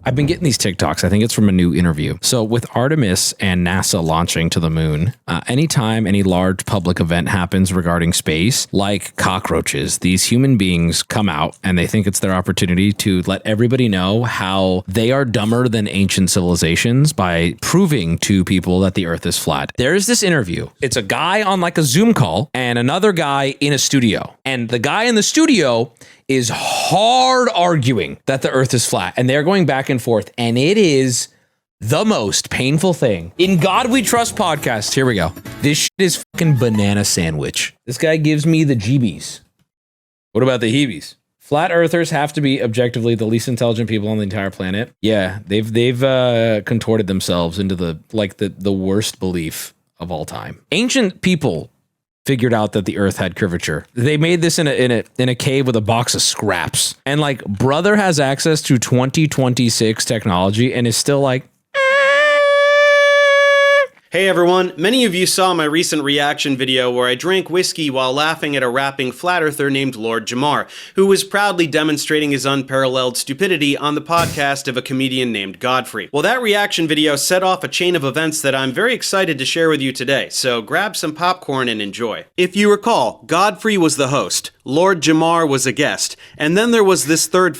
I've been getting these TikToks. I think it's from a new interview. So with Artemis and NASA launching to the moon, anytime any large public event happens regarding space, like cockroaches, these human beings come out and they think it's their opportunity to let everybody know how they are dumber than ancient civilizations by proving to people that the earth is flat. There's this interview. It's a guy on like a Zoom call and another guy in a studio. And the guy in the studio is hard arguing that the earth is flat, and they're going back and forth, and it is the most painful thing. In God We Trust podcast, here we go. This shit is fucking banana sandwich. This guy gives me the jeebies. What about the heebies? Flat earthers have to be objectively the least intelligent people on the entire planet. Yeah, they've contorted themselves into the worst belief of all time. Ancient people figured out that the earth had curvature. They made this in a cave with a box of scraps. And like brother has access to 2026 technology and is still like, Hey everyone, many of you saw my recent reaction video where I drank whiskey while laughing at a rapping flat earther named Lord Jamar, who was proudly demonstrating his unparalleled stupidity on the podcast of a comedian named Godfrey. Well, that reaction video set off a chain of events that I'm very excited to share with you today, so grab some popcorn and enjoy. If you recall, Godfrey was the host, Lord Jamar was a guest, and then there was this third.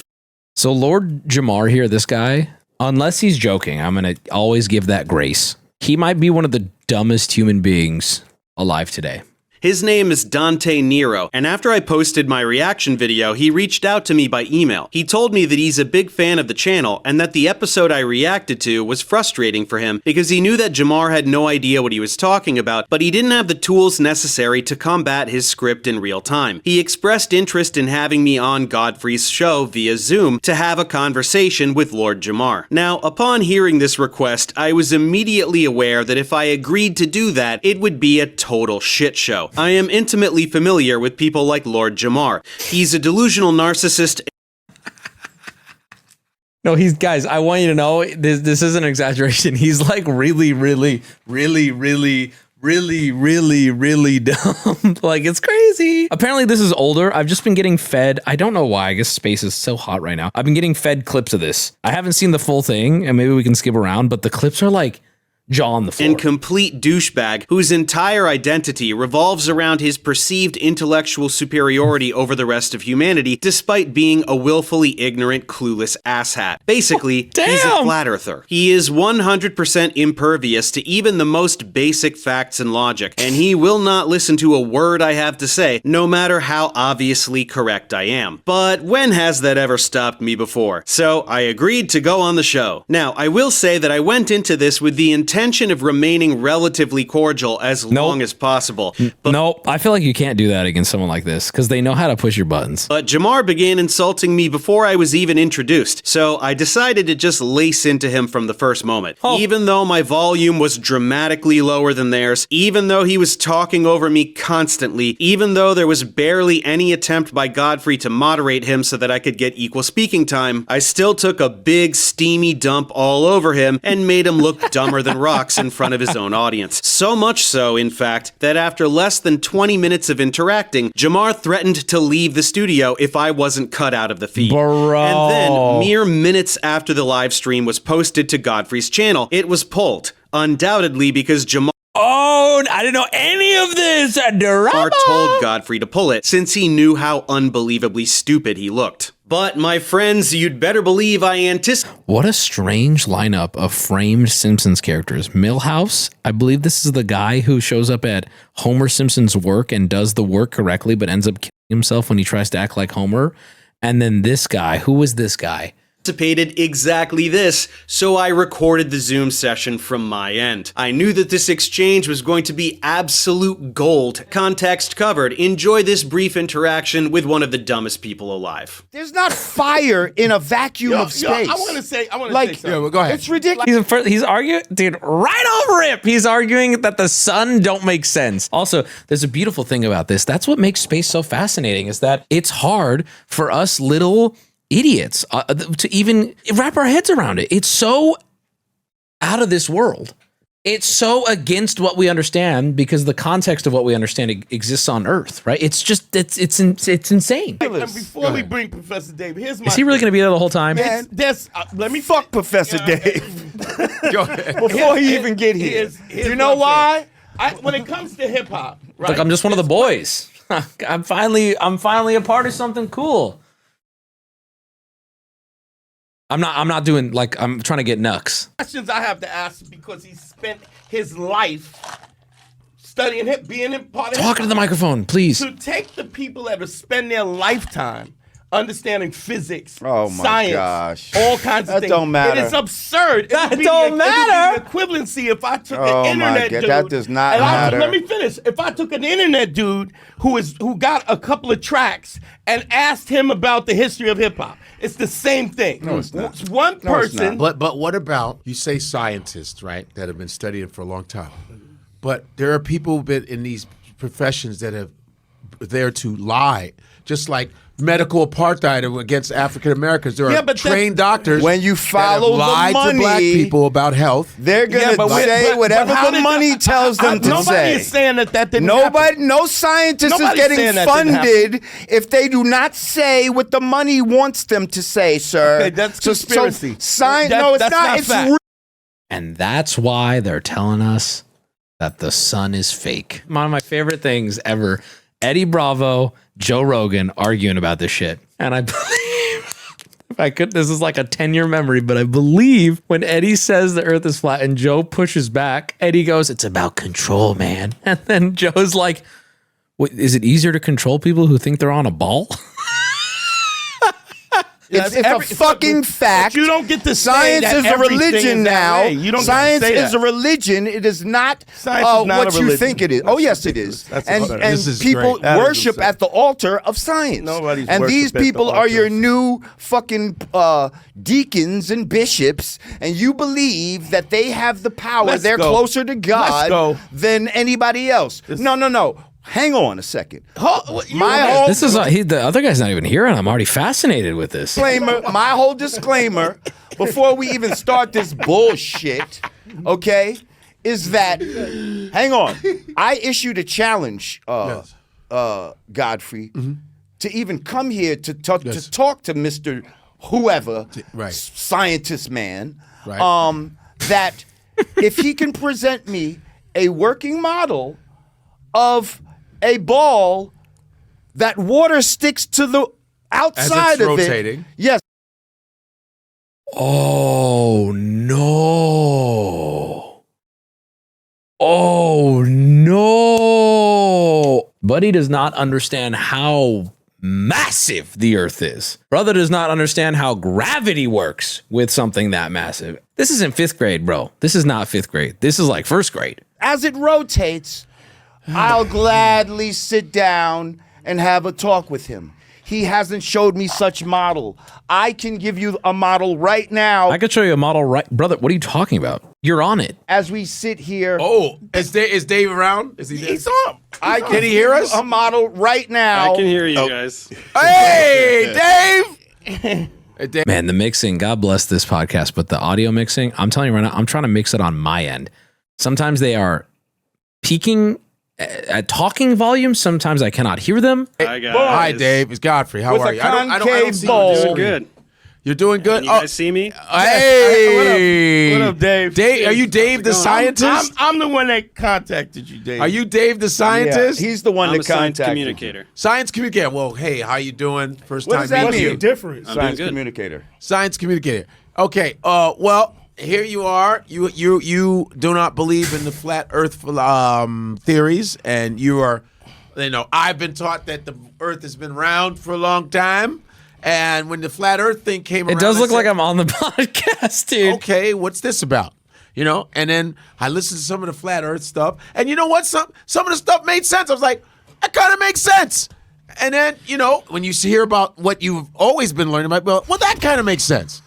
So Lord Jamar here, this guy, unless he's joking, I'm going to always give that grace. He might be one of the dumbest human beings alive today. His name is Dante Nero, and after I posted my reaction video, he reached out to me by email. He told me that he's a big fan of the channel, and that the episode I reacted to was frustrating for him because he knew that Jamar had no idea what he was talking about, but he didn't have the tools necessary to combat his script in real time. He expressed interest in having me on Godfrey's show via Zoom to have a conversation with Lord Jamar. Now, upon hearing this request, I was immediately aware that if I agreed to do that, it would be a total shit show. I am intimately familiar with people like Lord Jamar. He's a delusional narcissist. No, guys, I want you to know, this isn't an exaggeration. He's like really dumb. Like, it's crazy. Apparently this is older. I've just been getting fed. I don't know why. I guess space is so hot right now. I've been getting fed clips of this. I haven't seen the full thing, and maybe we can skip around, but the clips are like jaw on the floor. And complete douchebag whose entire identity revolves around his perceived intellectual superiority over the rest of humanity, despite being a willfully ignorant, clueless asshat. Basically, he's a flat earther. He is 100% impervious to even the most basic facts and logic, and he will not listen to a word I have to say, no matter how obviously correct I am. But when has that ever stopped me before? So I agreed to go on the show. Now, I will say that I went into this with the intention of remaining relatively cordial as long as possible. Nope, I feel like you can't do that against someone like this because they know how to push your buttons. But Jamar began insulting me before I was even introduced, so I decided to just lace into him from the first moment. Even though my volume was dramatically lower than theirs, even though he was talking over me constantly, even though there was barely any attempt by Godfrey to moderate him so that I could get equal speaking time, I still took a big steamy dump all over him and made him look dumber than rocks in front of his own audience. So much so, in fact, that after less than 20 minutes of interacting, Jamar threatened to leave the studio if I wasn't cut out of the feed. Bro. And then, mere minutes after the live stream was posted to Godfrey's channel, it was pulled. Undoubtedly because Jamar I didn't know any of this. Told Godfrey to pull it, since he knew how unbelievably stupid he looked. But, my friends, you'd better believe I anticipate. What a strange lineup of framed Simpsons characters. Milhouse, I believe this is the guy who shows up at Homer Simpson's work and does the work correctly, but ends up killing himself when he tries to act like Homer. And then this guy, who was this guy? Anticipated exactly this, so I recorded the Zoom session from my end. I knew that this exchange was going to be absolute gold. Context covered. Enjoy this brief interaction with one of the dumbest people alive. There's not fire in a vacuum of space. I want to say something. Yeah, go ahead. It's ridiculous. He's arguing, dude, right over it. He's arguing that the sun don't make sense. Also, there's a beautiful thing about this. That's what makes space so fascinating, is that it's hard for us little idiots to even wrap our heads around it. It's so out of this world. It's so against what we understand because the context of what we understand exists on Earth, right? It's just it's insane. And before we bring Professor Dave, here's my. Is he really going to be there the whole time? Man, let me fuck Professor Dave. Go ahead. Before he even get here. You know why? When it comes to hip hop, right? Look, I'm just one of the boys. I'm finally a part of something cool. I'm not doing like I'm trying to get Nux. Questions I have to ask because he spent his life studying hip, being in part of Talking to the microphone, please. To take the people that have spent their lifetime understanding physics, Oh my science, gosh. all kinds of That things. don't matter. It is absurd. That It would be don't matter. It would be the equivalency if I took Oh an my internet God, dude. that does not and matter. let me finish. If I took an internet dude who got a couple of tracks and asked him about the history of hip hop, it's the same thing. No, it's not. It's one No, it's person. not. But what about, you say scientists, right, that have been studying for a long time. But there are people who've been in these professions that have there to lie, just like medical apartheid against African Americans. There are trained doctors when you follow that have lied the money, to black people about health. They're gonna say whatever the money tells them to nobody say. is saying that didn't happen. No scientist Nobody's is getting saying that didn't funded if they do not say what the money wants them to say, sir. Okay, that's conspiracy. Science? That- No, it's that's not. not It's fact. And that's why they're telling us that the sun is fake. One of my favorite things ever. Eddie Bravo, Joe Rogan arguing about this shit. And I believe, if I could, this is like a 10-year memory, but I believe when Eddie says the earth is flat and Joe pushes back, Eddie goes, "It's about control, man." And then Joe's like, "What, is it easier to control people who think they're on a ball?" It's a fucking fact. But you don't get to say Science that is a everything religion is that now. way. You don't get to Science say is that. a religion. It is not, Science is not what a you religion. think it is. Oh, yes, it is. That's and absurd. and This is people great. That is worship absurd. at the altar of science. Nobody's and these worship at the people are altar your of new fucking deacons and bishops, and you believe that they have the power. Let's They're go. closer to Let's God go. than anybody else. No. Hang on a second. My whole This is the other guy's not even here, and I'm already fascinated with this. my whole disclaimer before we even start this bullshit, okay, is that hang on. I issued a challenge, Godfrey, to even come here to talk to Mr. Whoever, Right. scientist man, Right. that if he can present me a working model of a ball that water sticks to the outside of rotating. it. Yes. Oh no. Oh no. Buddy does not understand how massive the earth is. Brother does not understand how gravity works with something that massive. This isn't 5th grade, bro. This is not 5th grade. This is like 1st grade. As it rotates, I'll gladly sit down and have a talk with him. He hasn't showed me such model. I can give you a model right now I could show you a model right, brother. What are you talking about? You're on it. as we sit here. Oh, is Dave around? Is he there? He's on. Can he hear us? A model right now. I can hear you guys. Hey, Dave! Man, the mixing, God bless this podcast, but the audio mixing, I'm telling you right now, I'm trying to mix it on my end. Sometimes they are peaking at talking volume. Sometimes I cannot hear them. Hi, guys. Hi, Dave. It's Godfrey. How With are a you? I don't concave see bowl. you. Doing good. You're doing good. Can you guys see me? Hey. What up, Dave? Are you Dave the scientist? I'm the one that contacted you, Dave. Are you Dave the Yeah, scientist? he's the one I'm a that science contacted. communicator. Science communicator. Well, hey, how you doing? First What time does that meeting mean? you. difference? I'm Science doing good. communicator. Science communicator. Okay. Well, here you are. You do not believe in the flat Earth theories, and you are. I've been taught that the Earth has been round for a long time, and when the flat Earth thing came around, It does I look said, like I'm on the podcast, dude. okay, what's this about? And then I listened to some of the flat Earth stuff, and you know what? Some of the stuff made sense. I was like, that kind of makes sense. And then, when you hear about what you've always been learning about, well, that kind of makes sense.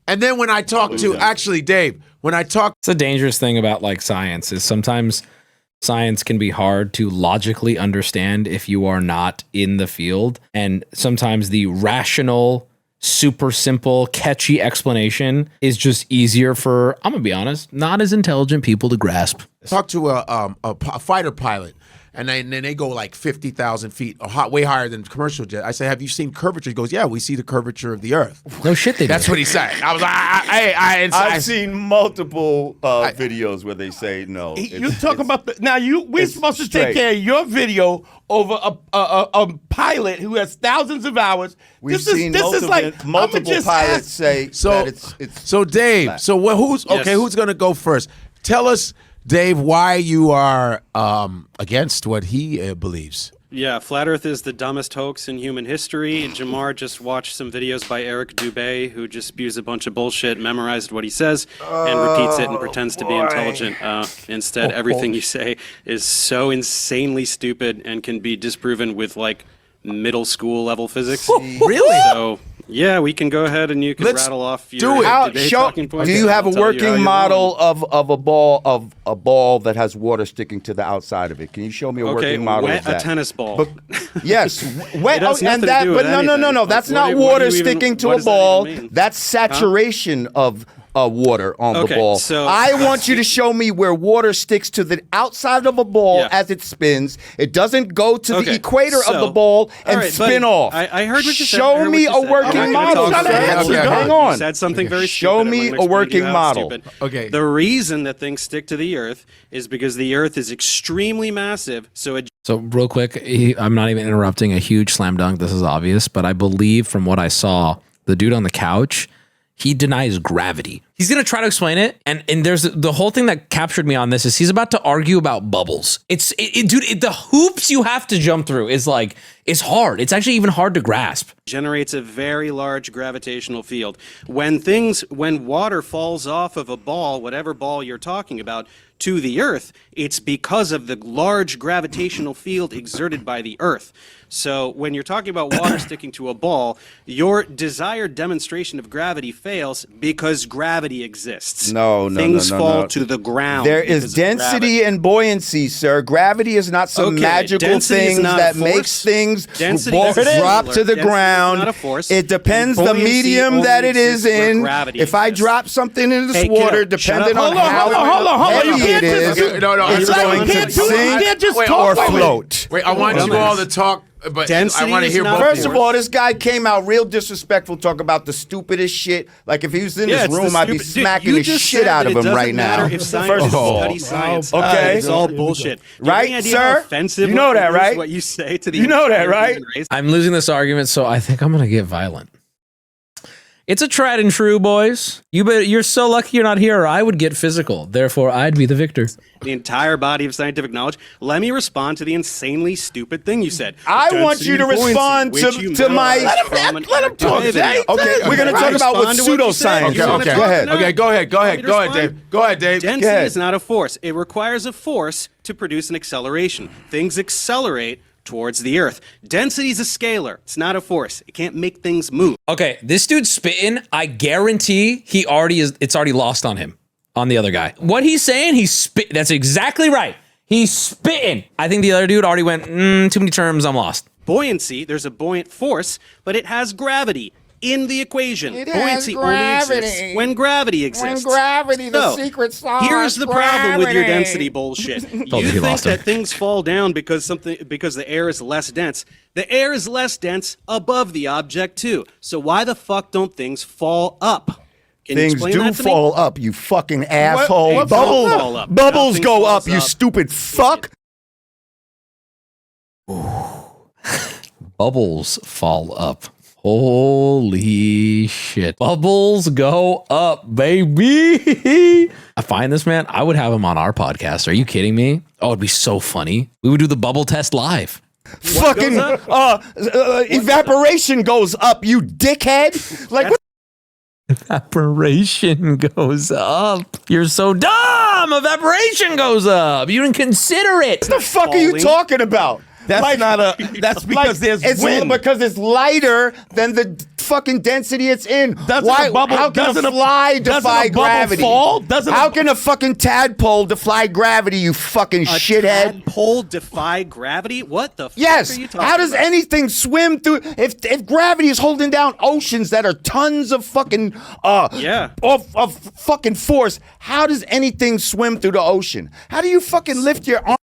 And then when I talk to, actually, Dave, It's a dangerous thing about like science is sometimes science can be hard to logically understand if you are not in the field. And sometimes the rational super simple, catchy explanation is just easier for, I'm gonna be honest, not as intelligent people to grasp. Talk to a fighter pilot, and then they go like 50,000 feet, way higher than commercial jet. I say, have you seen curvature? He goes, yeah, we see the curvature of the Earth. No shit, they That's do. what he said. I was like, I've seen multiple videos where they say no. You talk about we're it's supposed to straight. take care of your video over a pilot who has thousands of hours. We've seen multiple pilots say that it's so Dave. flat. So who's okay? Who's gonna go first? Tell us, Dave, why you are against what he believes. Yeah, Flat Earth is the dumbest hoax in human history. Jamar just watched some videos by Eric Dubé, who just spews a bunch of bullshit, memorized what he says, and repeats it and pretends to be intelligent. Instead, everything you say is so insanely stupid and can be disproven with, like, middle school level physics. Really? So, yeah, we can go ahead and you can Let's rattle off your do it. debate talking points. Do you have I'll a tell you how working you're model wrong. of a ball that has water sticking to the outside of it? Can you show me a Okay, working model wet of that? a tennis ball. Yes, wet. It has nothing And to that, do but with no. anything. That's What not do you water even- sticking to what a does that ball. even mean? That's saturation of water on the Okay, ball. so- I want you to show me where water sticks to the outside of a ball Yeah. as it spins. It doesn't go to the Okay, equator of so- the ball and all right, spin buddy, off. I heard what you said. I Show heard what me you a said. working I'm model, gonna sir. talk to you. Hang on. You said something very stupid. Show I'm me gonna a explain to working you how it's model. stupid. Okay. The reason that things stick to the Earth is because the Earth is extremely massive, so it So real quick, I'm not even interrupting, a huge slam dunk. This is obvious, but I believe from what I saw, the dude on the couch, he denies gravity. He's going to try to explain it. And there's the whole thing that captured me on this is he's about to argue about bubbles. Dude, the hoops you have to jump through is like, it's hard. It's actually even hard to grasp. generates a very large gravitational field. When water falls off of a ball, whatever ball you're talking about, to the Earth, it's because of the large gravitational field exerted by the Earth. So when you're talking about water sticking to a ball, your desired demonstration of gravity fails because gravity exists. Things fall to the ground. There because is of density gravity. and buoyancy, sir. Gravity is not some Okay, magical density is thing not a that force. makes things Density is a drop scalar. to the Density is ground. not a force. It depends the Buoyancy medium only that it is exists where in. gravity If I exists. drop something in this Hey, water, kiddo, shut depending up. on Hold on, how hold on. You heavy can't it is, just- No, it's it's like going you to can't do it. You sink can't just or talk about it. float. Wait, I want you all to talk, but Density I want to is hear not both. First of of you. all, this guy came out real disrespectful, talk about the stupidest shit. Like if he was in this it's the room, I'd be stupid- Dude, smacking you the just shit said out that of it him doesn't right now. matter if scientists study science. Okay. It's all bullshit. Do you have Right, any idea sir? how offensive You know it that, is right? What you say to the You know that, entire right? human race? I'm losing this argument, so I think I'm going to get violent. It's a tried and true, boys. You're so lucky you're not here, or I would get physical. Therefore, I'd be the victor. The entire body of scientific knowledge. Let me respond to the insanely stupid thing you said. I want Density you to and buoyancy, respond which to you my- memorized from an let him talk, activity. Jay. Okay, we're going to talk about what Respond to what you said. pseudoscience You wanna Okay, talk Go ahead. now? Okay, go ahead, Want me to go ahead, respond? Dave. Go ahead, Dave. Density ahead. is not a force. It requires a force to produce an acceleration. Things accelerate towards the Earth. Density is a scalar. It's not a force. It can't make things move. Okay, this dude's spitting. I guarantee it's already lost on him, on the other guy. What he's saying, he's spit. That's exactly right. He's spitting. I think the other dude already went, too many terms, I'm lost. Buoyancy, there's a buoyant force, but it has gravity in the equation. It has Buoyancy only gravity. exists when gravity exists. the secret sauce. Here's the problem with your density bullshit. you You he think lost him. that things fall down because the air is less dense. The air is less dense above the object too. So why the fuck don't things fall up? Can you Things explain do that to me? fall up, you fucking asshole. What fall Bubbles, up? bubbles Nothing go falls up, you up. stupid fuck. Bubbles fall up. Holy shit. Bubbles go up, baby. I find this man, I would have him on our podcast. Are you kidding me? Oh, it'd be so funny. We would do the bubble test live. Fucking evaporation goes up, you dickhead. Like, what Evaporation goes up. You're so dumb. Evaporation goes up. You didn't consider it. the fuck are you Falling. talking about? That's Like- not a. That's because there's it's wind. because it's lighter than the fucking density it's in. Doesn't a bubble- How can doesn't a a- fly doesn't defy a bubble gravity? fall? Doesn't a- How can a fucking tadpole defy gravity? You fucking shithead. Tadpole defy gravity? What the fuck Yes. are you talking How does about? anything swim through? If gravity is holding down oceans that are tons of fucking of fucking force, how does anything swim through the ocean? How do you fucking lift your arm?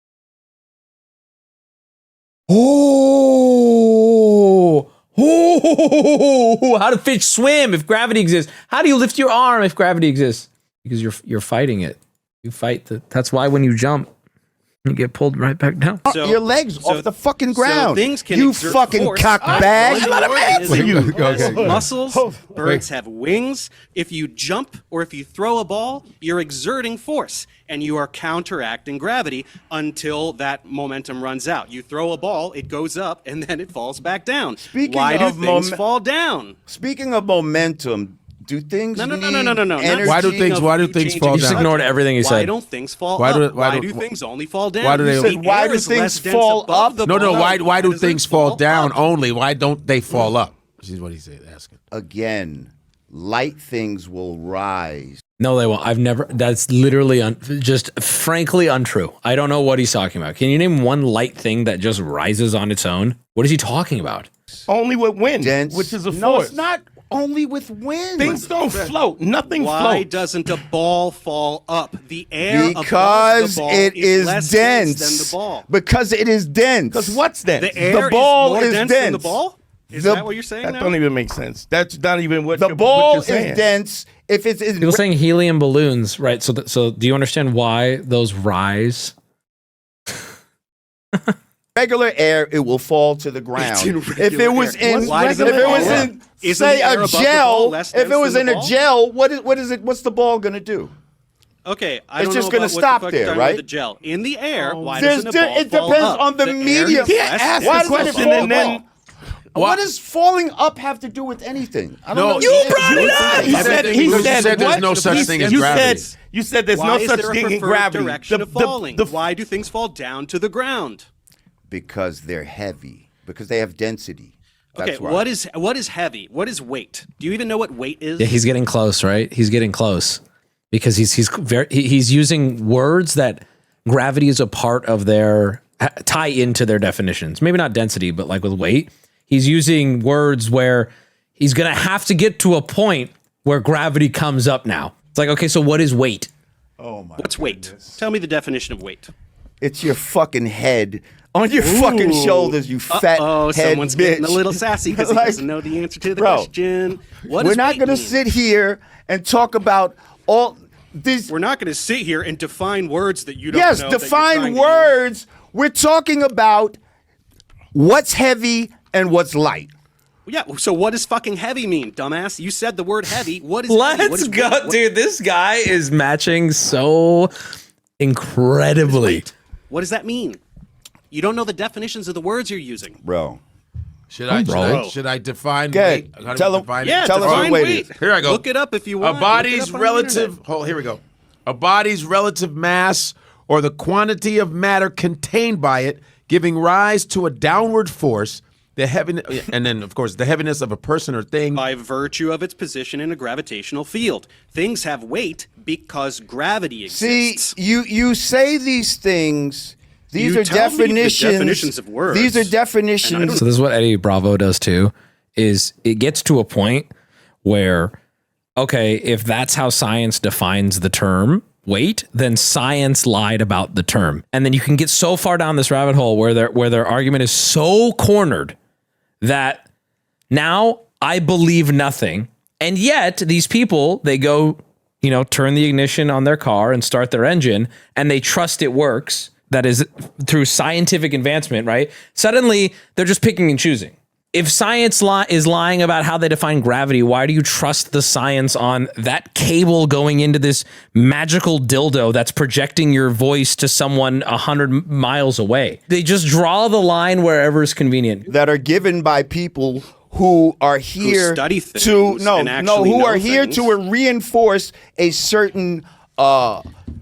How do fish swim if gravity exists? How do you lift your arm if gravity exists? Because you're fighting it. You fight that's why when you jump, you get pulled right back down. Your legs off the fucking ground. Things can you exert fucking force cockbag. on the organism. Okay. Muscles, birds have wings. If you jump or if you throw a ball, you're exerting force and you are counteracting gravity until that momentum runs out. You throw a ball, it goes up, and then it falls back down. Why do things fall down? Speaking of momentum, do things No. energy? Why do things fall You just down? ignored everything he Why said. don't things fall Why up? do- Why why do do- things only fall down? why do they- The You said, why air do is things less dense fall above up? the No, ball. why do does it things fall down up? only? Why don't they fall up? This is what he's asking. Again, light things will rise. No, they won't. I've never. That's literally just frankly untrue. I don't know what he's talking about. Can you name one light thing that just rises on its own? What is he talking about? Only with wind, Dense. which is a No, force. it's not only with wind. Things don't float. Nothing Why floats. doesn't a ball fall up? The air Because above the ball it is less dense. than the ball. Because it is dense. Because what's that? The air ball is more is dense than the dense. ball? Is The- that what you're saying That now? don't even make sense. That's not even what The you're, ball what you're is saying. dense. If it's People saying helium balloons, right? So do you understand why those rise? regular air, it will fall to the ground. in If regular it was air. in, Why if does it it was fall in, up? Isn't say the air a above the ball gel, less if it dense was than in the a ball? gel, what is it? What's the ball gonna do? Okay, I It's don't just know gonna about what stop the fuck there, you're talking right? about the gel in the air. Why There's doesn't a ball it fall depends up? on the air medium. is less ask dense Why the than does it question fall and then- up? What does falling up have to do with anything? I No, don't know. you brought it up! He said, Everything- because you said there's what? no such He- thing as you gravity. Said, you said there's Why no is such there a thing in preferred gravity. direction of falling? Why do things fall down to the ground? Because they're heavy. Because they have density. That's Okay, why. what is heavy? What is weight? Do you even know what weight is? Yeah, he's getting close, right? He's getting close because he's using words that gravity is a part of their tie into their definitions. Maybe not density, but like with weight, he's using words where he's gonna have to get to a point where gravity comes up. Now it's like, okay, so what is weight? What's weight? Tell me the definition of weight. It's your fucking head on your fucking shoulders, you fat Oh, head someone's bitch. getting a little sassy because he Like, doesn't know the answer to the bro, question. What We're does not weight gonna mean? sit here and talk about all these. We're not going to sit here and define words that you don't Yes, know. that you're define trying to words. We're talking about what's heavy and what's light. use. Yeah. So what does fucking heavy mean, dumbass? You said the word heavy. What is heavy? What Let's is go, weight? What- dude. This guy is matching so incredibly. What does that mean? You don't know the definitions of the words you're using. Bro. Should I define Okay, weight? How do tell we him- define Yeah, it? Tell us define what weight is. Here I go. Look it up if you want. A body's Look it up on the relative. internet. Oh, here we go. A body's relative mass or the quantity of matter contained by it, giving rise to a downward force. The heaviness, and then of course the heaviness of a person or thing. By virtue of its position in a gravitational field. Things have weight because gravity See, exists. you say these things. These You are tell me the definitions. definitions of words, These are and I definitions. So this is what Eddie Bravo does too, is it gets to a point where, okay, if that's how science defines the term weight, then science lied about the term. And then you can get so far down this rabbit hole where their argument is so cornered that now I believe nothing. And yet these people, they go, turn the ignition on their car and start their engine and they trust it works. That is through scientific advancement, right? Suddenly they're just picking and choosing. If science is lying about how they define gravity, why do you trust the science on that cable going into this magical dildo that's projecting your voice to someone 100 miles away? They just draw the line wherever is convenient. that are given by people who are here study to things and actually who know are here things. to reinforce a certain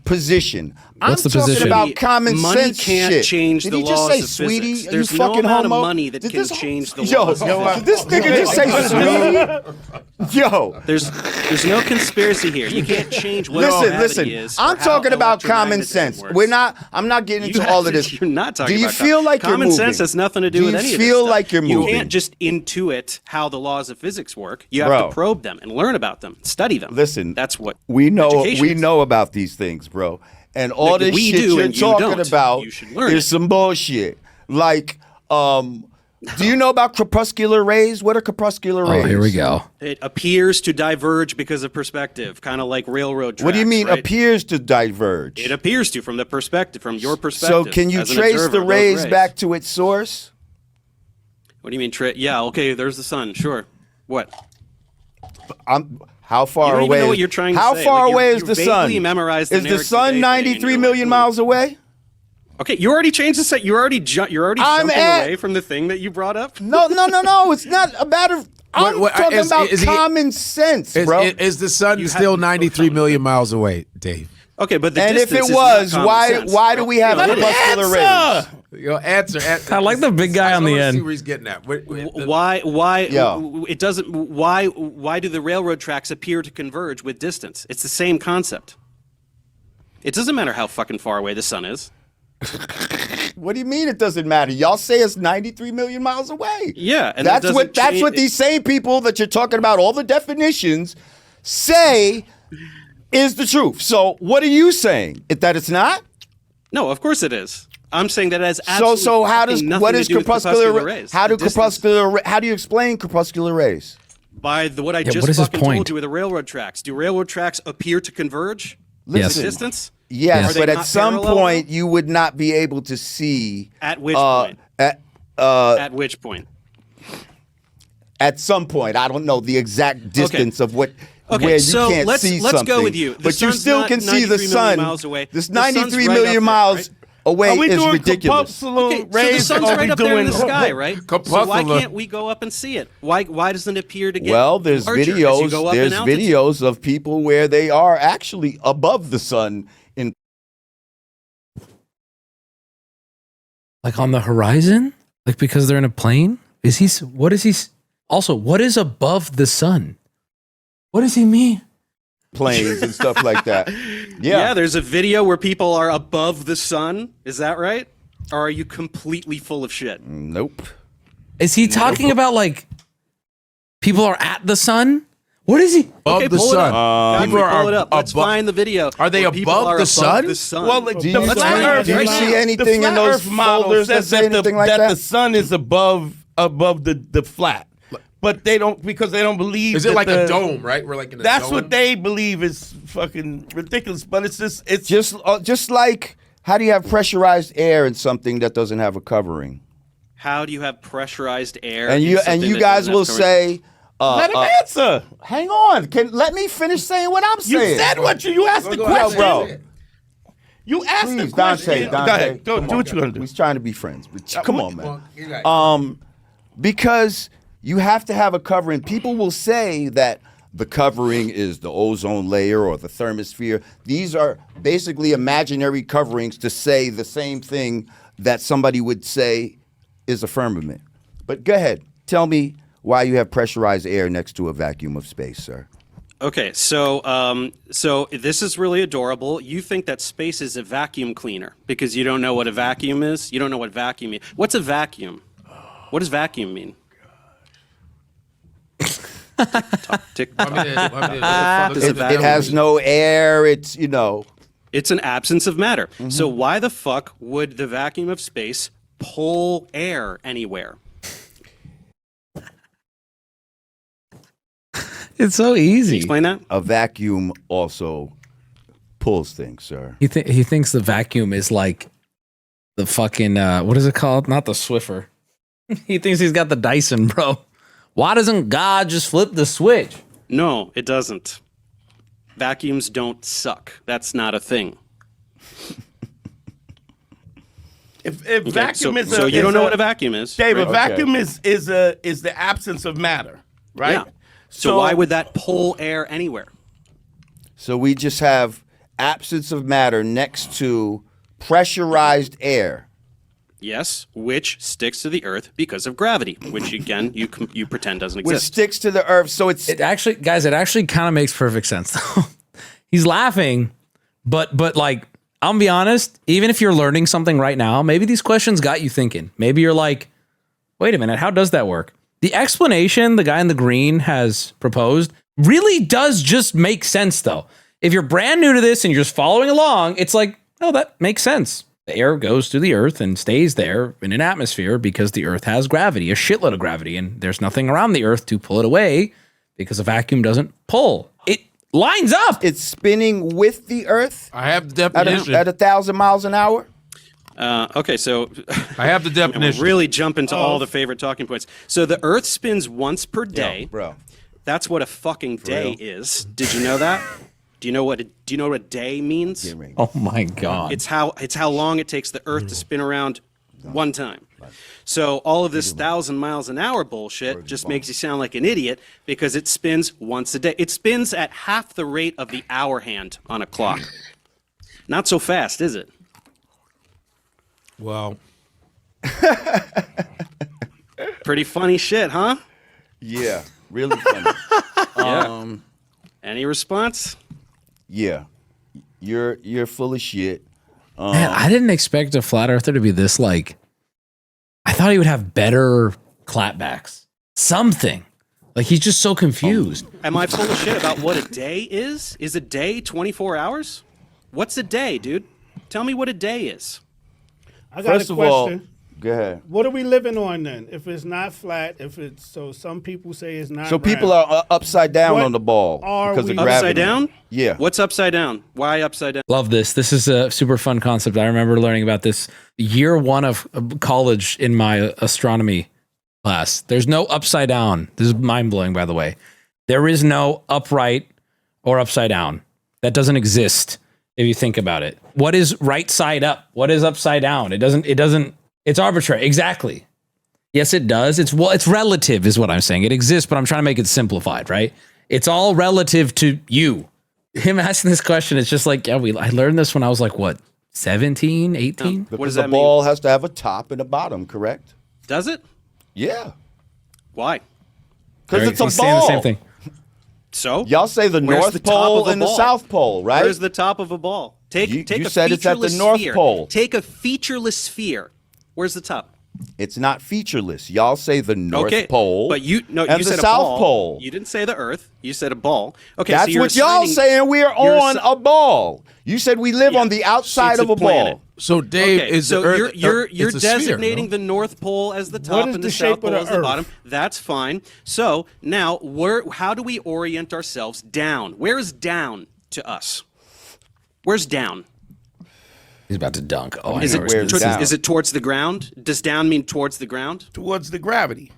position. What's I'm the talking position? about common Money sense can't shit. change Did the he just laws say, of sweetie? physics. Are There's you no fucking amount homo? of money that Did can this- change the Yo, laws of did this nigga just say, sweetie? Yo. There's no conspiracy here. You can't change what Listen, gravity is. I'm or how talking about common electromagnetism sense. works. I'm not getting into You all have of to- this. You're not talking Do you about feel like you're common moving? sense has nothing to do with any of this Do you feel stuff. like you're moving? You can't just intuit how the laws of physics work. You have Bro. to probe them and learn about them, study them. Listen, that's what we education is. know about these things, bro. And all Like, this we shit do you're and you talking don't. about You should learn is it. some bullshit. Like, do you know about crepuscular rays? What are crepuscular rays? Oh, here we go. It appears to diverge because of perspective, kind of like railroad tracks. What do you mean right? appears to diverge? It appears to from your perspective. So can you as an trace observer the of those rays back to its source? What do you mean? Yeah, okay. There's the sun. Sure. What? How far You don't away? even know what you're trying to how say. far Like, away you is the vaguely sun? memorized the Is the Eric sun Today thing, and 93 you're million like, miles away? Okay, you already changed the set. You're already I'm jumping at- away from the thing that you brought up. No. It's not a matter. I'm What- talking is- about is he- common sense, bro. Is the sun You still have- 93 million miles away, Dave? Okay, but the and if distance it is was, not common sense. why do we have No, it is. crepuscular rays? Yo, answer. I like the big guy on the I wanna end. See where he's getting at. Why Yo. it doesn't why do the railroad tracks appear to converge with distance? It's the same concept. It doesn't matter how fucking far away the sun is. What do you mean it doesn't matter? Y'all say it's 93 million miles away. Yeah, and that's that what doesn't change- these same people that you're talking about, all the definitions, say is the truth. So what are you saying? That it's not? No, of course it is. I'm saying that it has So absolutely how does nothing what to is do with crepuscular rays. how do The distance. how do you explain crepuscular rays? By what I what is just his fucking told point? you with the railroad tracks. Do railroad tracks appear to converge? Yes. With distance? Yes, Are they but at not some parallel, point you would not be able to see At which point? At which point? At some point, I don't know the exact distance of what Okay, where you so can't let's see go something. with you. The But you sun's still not can see the 93 million sun. miles away. This The sun's 93 right million up there, miles right? away Are we is doing ridiculous. corpuscular Okay, so the rays? sun's or are right we up there in the doing- sky, right? So why Corpuscular. can't we go up and see it? Why doesn't it appear to get Well, there's larger as you videos. go up in There's altitude? videos of people where they are actually above the sun in. Like on the horizon? Like because they're in a plane? Also, what is above the sun? What does he mean? Planes and stuff like that. Yeah, there's a video where people are above the sun. Is that right? Or are you completely full of shit? Nope. Is he talking about like people are at the sun? What is he? Above the pull it sun. up. People Godfrey, are pull it up. Let's above- find the video. Are they where people above are the sun? The sun. Well, like, Do the you, flat Earth, do you see anything the in flat those Earth model folders that says say anything like that that? the sun is above the flat, but they don't because they don't believe. Is it that like the- a dome, right? We're like in a That's dome. what they believe is fucking ridiculous. But it's just Just like how do you have pressurized air in something that doesn't have a covering? How do you have pressurized air? And in you something that guys doesn't will have covering? say, let him answer. hang on, let me finish saying what I'm You saying. said what you asked the Go question. bro. You asked Please, the question. Dante, Go ahead. Go come do on. what you're gonna do. We're trying to be friends, but come on, man. Well, you're right. Because you have to have a covering. People will say that the covering is the ozone layer or the thermosphere. These are basically imaginary coverings to say the same thing that somebody would say is a firmament. But go ahead, tell me why you have pressurized air next to a vacuum of space, sir. Okay, so this is really adorable. You think that space is a vacuum cleaner because you don't know what a vacuum is. You don't know what vacuum means. What's a vacuum? What does vacuum mean? Tick tock. It has no air. It's, It's an absence of matter. So why the fuck would the vacuum of space pull air anywhere? It's so easy. Explain that. a vacuum also pulls things, sir. He thinks the vacuum is like the fucking what is it called? Not the Swiffer. He thinks he's got the Dyson, bro. Why doesn't God just flip the switch? No, it doesn't. Vacuums don't suck. That's not a thing. If Okay, vacuum is so you don't know what a vacuum is, Dave, right? a vacuum is the absence of matter, right? Yeah. So why would that pull air anywhere? So we just have absence of matter next to pressurized air. Yes, which sticks to the Earth because of gravity, which again you pretend doesn't Which exist. sticks to the earth, so it's It actually kind of makes perfect sense though. He's laughing, but like, I'm gonna be honest, even if you're learning something right now, maybe these questions got you thinking. Maybe you're like, wait a minute, how does that work? The explanation the guy in the green has proposed really does just make sense though. If you're brand new to this and you're just following along, it's like, oh, that makes sense. The air goes through the earth and stays there in an atmosphere because the earth has gravity, a shitload of gravity, and there's nothing around the earth to pull it away because a vacuum doesn't pull. It lines up. it's spinning with the earth I have the at definition. 1,000 miles an hour. Okay, so I have the we'll definition. really jump into all the favorite talking points. So the Earth spins once per day. Bro. That's what a fucking day real? is. Did you know that? Do you know what a day means? Oh my God. It's how long it takes the Earth to spin around one time. So all of this 1,000 miles an hour bullshit just makes you sound like an idiot because it spins once a day. It spins at half the rate of the hour hand on a clock. Not so fast, is it? Well, Pretty funny shit, huh? Yeah, really funny. Yeah. Any response? Yeah, you're full of shit. Man, I didn't expect a flat earther to be this like. I thought he would have better clapbacks. Something. Like he's just so confused. Am I full of shit about what a day is? Is a day 24 hours? What's a day, dude? Tell me what a day is. I got First a of all, question. go ahead. What are we living on then? If it's not flat, so some people say it's not. So round. people are upside down What on the ball are because we- of gravity. Upside down? Yeah. What's upside down? Why upside down? Love this. This is a super fun concept. I remember learning about this year one of college in my astronomy class. There's no upside down. This is mind blowing, by the way. There is no upright or upside down. That doesn't exist if you think about it. What is right side up? What is upside down? It doesn't, it's arbitrary. Exactly. Yes, it does. It's relative is what I'm saying. It exists, but I'm trying to make it simplified, right? It's all relative to you. Him asking this question, it's just like, yeah, I learned this when I was like, what, 17, 18? What does the that ball has to have a top and a bottom, correct? Does it? Yeah. Why? Because it's a He's saying ball. the same thing. So? Y'all say the Where's North the top Pole of a and the ball? South Pole, right? Where's the top of a ball? Take You a said it's at the featureless North sphere. Pole. Take a featureless sphere. Where's the top? It's not featureless. Y'all say the North Okay, Pole but you and you the said South a ball. Pole. You didn't say the Earth. You said a ball. Okay, That's so you're what y'all assigning- saying. We are you're on a ball. You said we live Yeah, on the outside it's of a a planet. ball. so Dave Okay, is so the Earth. you're it's a sphere, designating no? the North Pole as the What top is and the the shape South of Pole the as the Earth? bottom. That's fine. So now, how do we orient ourselves down? Where is down to us? Where's down? He's about to dunk. Oh, I Is know it, where where's this down? is it towards the ground? Does down mean towards the ground? towards the gravity.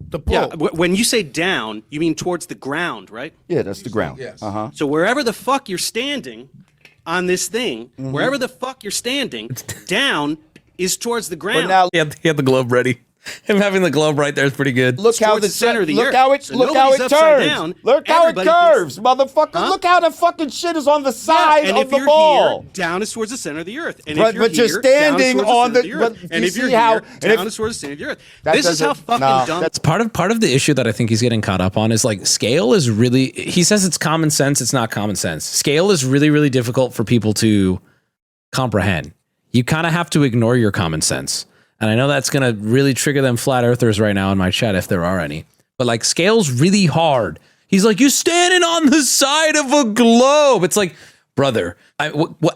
The pull. Yeah. When you say down, you mean towards the ground, right? Yeah, that's the ground. Yes. Uh-huh. So wherever the fuck you're standing on this thing, wherever the fuck you're standing, down is towards the ground. But now He had the globe ready. Him having the globe right there is pretty good. look how towards the the center of the look earth. how it So look how nobody's it upside turns. down. Look how it Everybody curves, thinks- motherfucker. Huh? Look how the fucking shit is on the side and of if the you're ball. here, down is towards the center of the earth. And But- if you're but you're here, standing down is towards on the the- center of but the earth. And you if you're see how- here, and if- down is towards the center of the earth. That This is how doesn't- fucking nah, dumb. that's- Part of the issue that I think he's getting caught up on is like scale is really, he says it's common sense. It's not common sense. Scale is really, really difficult for people to comprehend. You kind of have to ignore your common sense. And I know that's going to really trigger them flat earthers right now in my chat if there are any. But like scale's really hard. He's like, you're standing on the side of a globe. It's like, brother,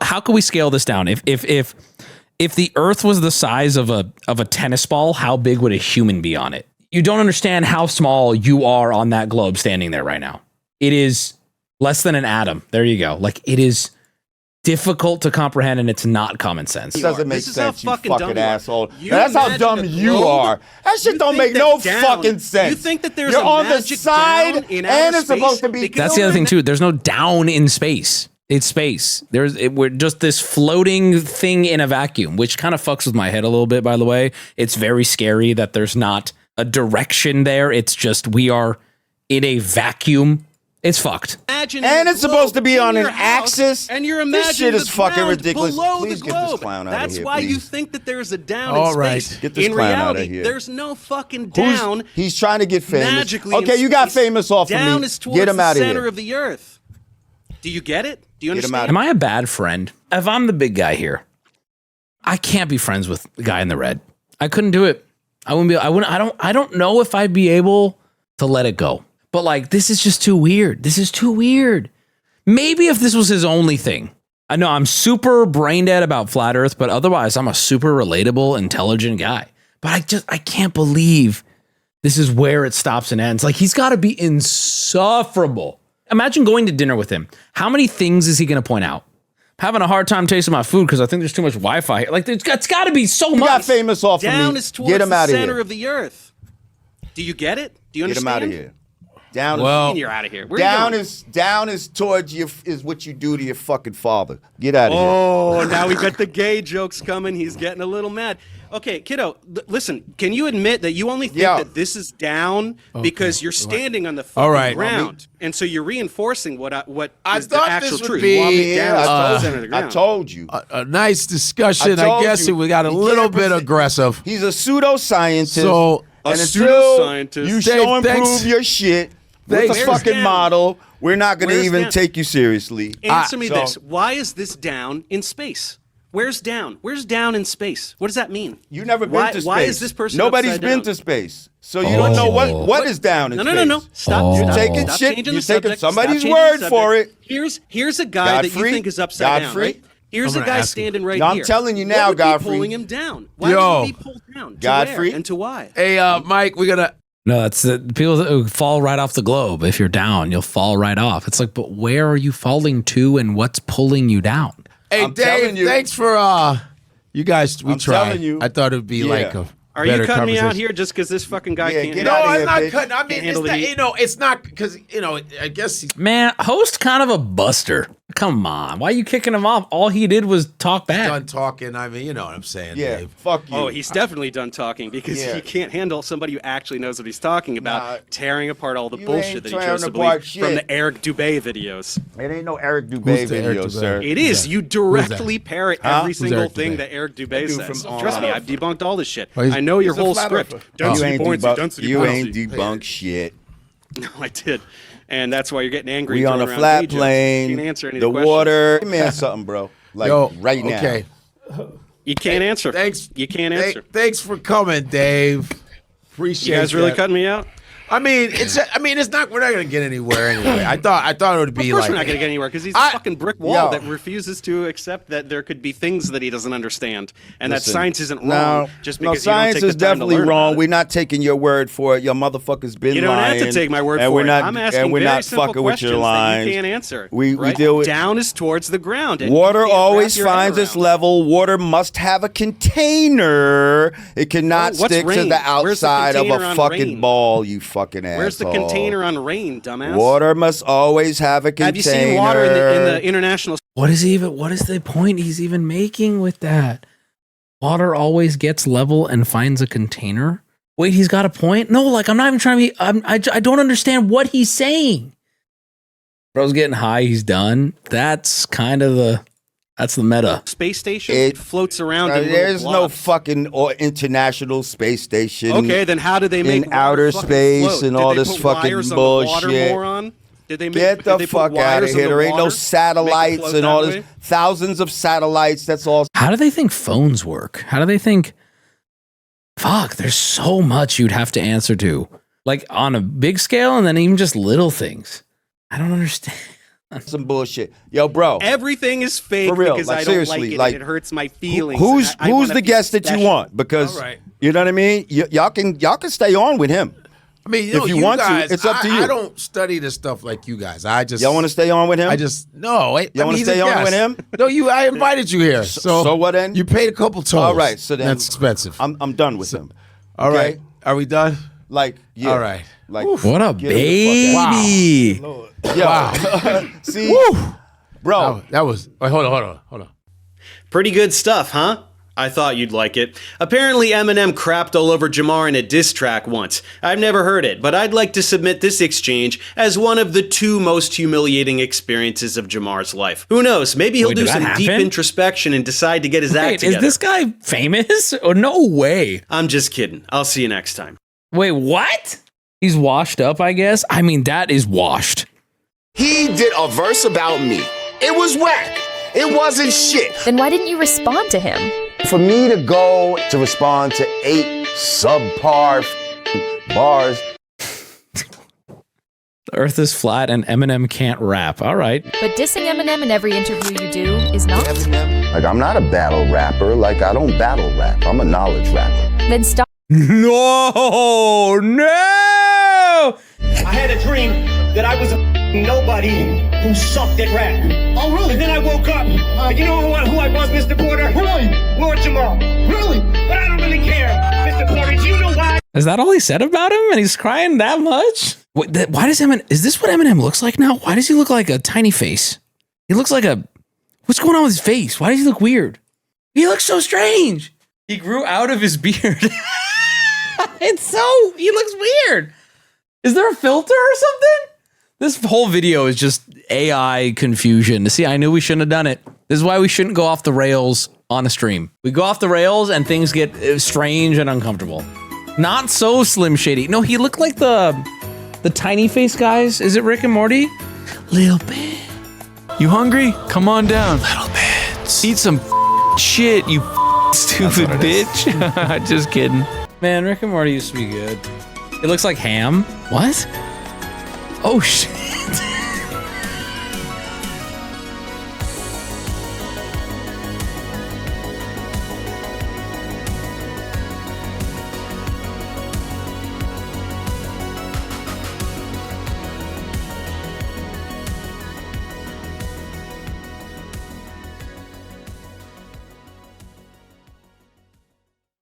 how can we scale this down? If the earth was the size of a tennis ball, how big would a human be on it? You don't understand how small you are on that globe standing there right now. It is less than an atom. There you go. Like it is difficult to comprehend and it's not common sense. It doesn't make This is how sense, you fucking fucking dumb you are. asshole. You That's how imagine dumb a you globe? are. That shit You don't think make no that down- fucking sense. you think that there's You're a on the magic side down in and outer it's supposed to be. space? That's the other thing too. There's no down in space. It's space. We're just this floating thing in a vacuum, which kind of fucks with my head a little bit, by the way. It's very scary that there's not a direction there. It's just we are in a vacuum It's fucked. Imagine And it's supposed to be on an house, axis. and you're This imagining shit is the fucking ground ridiculous. below Please the get this globe. clown out of That's here, why you please. think that there's a down All in right. space. Get this in clown out of reality, here. there's no fucking down. He's trying to get famous. Magically in Okay, you got space. famous off of me. Down is towards Get him the out of center here. of the earth. Do you get it? Do you Get him understand? out Am I a bad friend? If I'm the big guy here, I can't be friends with the guy in the red. I couldn't do it. I wouldn't be. I don't know if I'd be able to let it go. But like, this is just too weird. This is too weird. Maybe if this was his only thing. I know I'm super brain dead about flat Earth, but otherwise I'm a super relatable, intelligent guy. But I can't believe this is where it stops and ends. Like, he's got to be insufferable. Imagine going to dinner with him. How many things is he going to point out? I'm having a hard time tasting my food because I think there's too much Wi-Fi here. Like, it's got to be so You much. got famous off of Down me. is towards Get him the out of center here. of the earth. Do you get it? Do you Get him understand? out of here. Down. Well, You're out of here. Where are you going? Down is towards you is what you do to your fucking father. Get out of here. Oh, now we got the gay jokes coming. He's getting a little mad. Okay, kiddo, listen. Can you admit that you only think that this is down because you're standing on the fucking ground, and so you're reinforcing what I is the thought actual this would truth? be- You want me down Yeah, to the I center of the ground. told you. a nice discussion. I I told guess you. we got a You little can't bit present- aggressive. He's a pseudoscientist. So A and pseudoscientist. until you Dave, show and thanks. prove your shit with Thanks. a Where's fucking down? model, we're not going to Where's even down? take you seriously. Answer me So- this: why is this down in space? Where's down? Where's down in space? What does that mean? You never been why, to space. Why is this person? Nobody's upside been down? to space, so you don't know what is down in No, space. no. Stop. You're stop, taking stop shit. changing You're the taking subject. somebody's Stop changing word the for subject. it. Here's a guy that you Godfrey? think is upside down, Godfrey? right? Here's I'm a gonna guy ask him. standing right No, I'm here. telling you What now, would be Godfrey. pulling him down. Why Yo. would he be pulled down? To Godfrey? where and to why? Hey, Mike, we gotta. No, that's the people that fall right off the globe. If you're down, you'll fall right off. It's like, but where are you falling to and what's pulling you down? Hey, I'm telling Dave, you. thanks for you guys. We I'm tried. telling you. I thought it'd be like a. Are you better cutting me out conversation. here just because this fucking guy Yeah, can't? get No, outta I'm here, not bitch. cutting. I mean, Can't it's handle the not, heat. it's not because I guess he's Man, host kind of a buster. Come on. Why are you kicking him off? All he did was talk back. done talking. I mean, you know what I'm saying, Yeah, Dave. fuck you. Oh, he's definitely done talking because Yeah. he can't handle somebody who actually knows what he's talking about, Nah, tearing apart all the you bullshit ain't that he tearing chose to apart believe from shit. the Eric Dubé videos. It ain't no Eric Dubé Who's the video, Eric Dubé? sir. It is. You directly parrot every single Eric thing Dubé? that Eric Dubé dude says. from, Trust me, I've debunked all this shit. Oh, he's- I know your he's a whole flat script. earther. You Density, ain't, buoyancy, density, you ain't buoyancy. debunked shit. No, I did. And that's why you're getting angry. We and on a throwing around flat gay jokes. plane. Can't answer any of The questions. water. Man, something, bro. Like Yo, right now. Okay. You can't answer. Thanks. You can't answer. Thanks for coming, Dave. Appreciate You guys really that. cutting me out? I mean, it's not. We're not gonna get anywhere anyway. I thought it would be Of course like. we're not going to get anywhere because he's a fucking brick wall Yo. that refuses to accept that there could be things that he doesn't understand and Listen, that science isn't no, wrong just because you don't science take is the time to definitely learn wrong. about We're it. not taking your word for it. Your motherfucker's been You don't lying. have to take my word and for we're it. not, I'm asking and we're very not simple fucking with questions your lines. that you can't answer. We right? deal with down is towards the ground. and you Water can't wrap always your head finds its around. level. Water must have a container. It cannot What's stick to rain? the Where's the outside of container a on fucking rain? ball, you fucking asshole. Where's the container on rain, dumbass? Water must always have a container. Have you seen water in the international? What is the point he's even making with that? Water always gets level and finds a container? Wait, he's got a point? No, like I'm not even trying to be I don't understand what he's saying. Bro's getting high, he's done. That's kind of the meta. Space station It- floats around. in little There's no blobs. fucking international space station. Okay, then how do they make in water outer fucking space float? and Did all they this put fucking wires on the bullshit. water, moron? Did they make, Get did the they put fuck out of wires here. on the There ain't no water? satellites Make it float and all that this. way? Thousands of satellites. That's all. How do they think phones work? How do they think? Fuck, there's so much you'd have to answer to. Like on a big scale and then even just little things. I don't understand. Some bullshit. Yo, bro. Everything is fake For real, because like, I don't seriously, like it. like, And it hurts my feelings. Who's and I wanna the be guest that you special. want? Because All right. you know what I mean. y'all can stay on with him. I mean, If you want to, guys, it's up to you. I don't study this stuff like you guys. I just Y'all want to stay on with him? I just no. Y'all wanna he's a stay on with guest. him? No, I invited you here. So what then? You paid a couple tolls. All right, so then that's expensive. I'm done with him. All okay? right, are we done? Like, yeah. All right. Like, What a get him the baby. fuck out. Yo, see, bro. That was. Wait, hold on. Pretty good stuff, huh? I thought you'd like it. Apparently Eminem crapped all over Jamar in a diss track once. I've never heard it, but I'd like to submit this exchange as one of the 2 most humiliating experiences of Jamar's life. Who knows, maybe he'll do some deep introspection and decide to get his act together. Is this guy famous? Oh, no way. I'm just kidding. I'll see you next time. Wait, what? He's washed up, I guess? I mean, that is washed. He did a verse about me. It was whack. It wasn't shit. Then why didn't you respond to him? For me to go to respond to 8 subpar bars. The earth is flat and Eminem can't rap. All right. But dissing Eminem in every interview you do is not. Like, I'm not a battle rapper. Like, I don't battle rap. I'm a knowledge rapper. Then stop. No, no. I had a dream that I was a nobody who sucked at rap. Oh, really? And then I woke up. You know who I was, Mr. Porter? Really? Lord Jamal. Really? But I don't really care, Mr. Porter. Do you know why? Is that all he said about him? And he's crying that much? Why does Eminem... Is this what Eminem looks like now? Why does he look like a tiny face? He looks like a... What's going on with his face? Why does he look weird? He looks so strange. He grew out of his beard. He looks weird. Is there a filter or something? This whole video is just AI confusion. See, I knew we shouldn't have done it. This is why we shouldn't go off the rails on a stream. We go off the rails and things get strange and uncomfortable. Not so Slim Shady. No, he looked like the tiny face guys. Is it Rick and Morty? Little bit. You hungry? Come on down. Little bit. Eat some shit, you stupid bitch. Just kidding. Man, Rick and Morty used to be good. It looks like ham. What? Oh, shit.